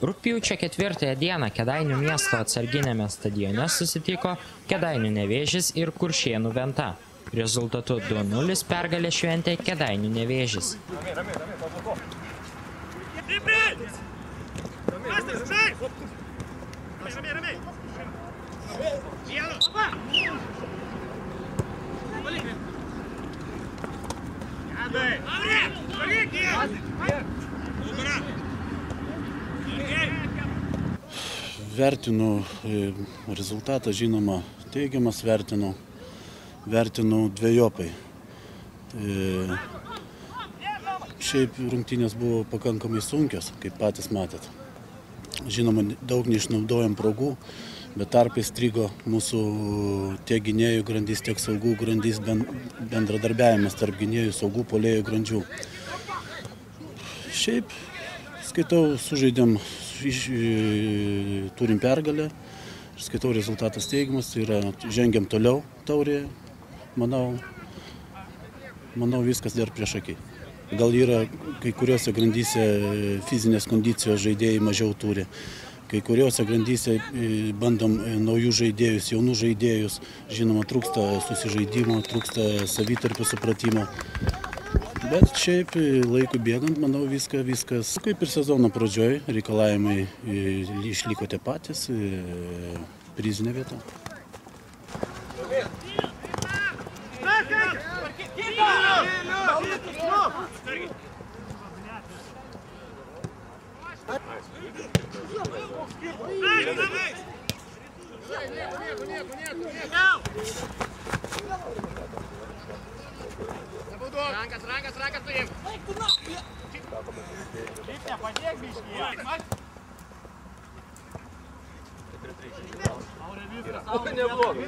Rugpjūčio 4 dieną Kėdainių miesto atsarginiame stadione susitiko Kėdainių Nevėžis ir Kuršėnų Venta. Rezultatu 2-0 pergalę šventė Kėdainių Nevėžis. Vertinu rezultatą, žinoma, teigiamas, vertinu dvejopai. Šiaip rungtynės buvo pakankamai sunkios, kaip patys matėt. Žinoma, daug neišnaudojom progų, bet tarpai strigo mūsų tiek gynėjų grandys, tiek saugų grandys, bendradarbiavimas tarp gynėjų, saugų, puolėjų grandžių. Šiaip, skaitau, sužaidėm, turim pergalę, skaitau, rezultatas teigiamas, tai yra žengiam toliau taurėje, manau viskas dar prieš akį. Gal yra kai kuriuose grandyse fizinės kondicijos žaidėjai mažiau turi, kai kuriuose grandyse bandom naujus žaidėjus, jaunus žaidėjus, žinoma, trūksta susižaidimo, trūksta savitarpio supratimo. Bet šiaip laikui bėgant, manau, viskas kaip ir sezono pradžioj, reikalavimai išliko tie patys, prizinė vieta. Rankas paim. Kaip nepadėk biškį. O, neblogai.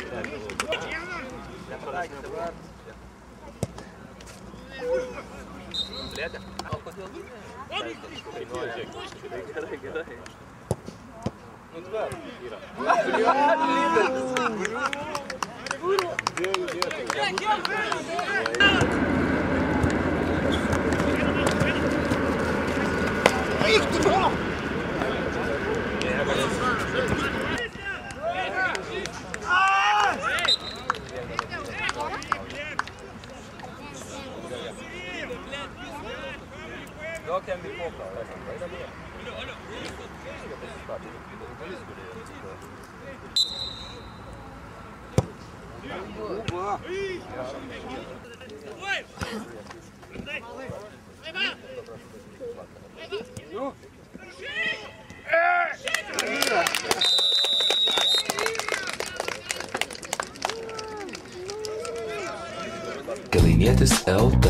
Lėtė. O, kodėl? Gerai. Nu, tver. Kėdainietis LT.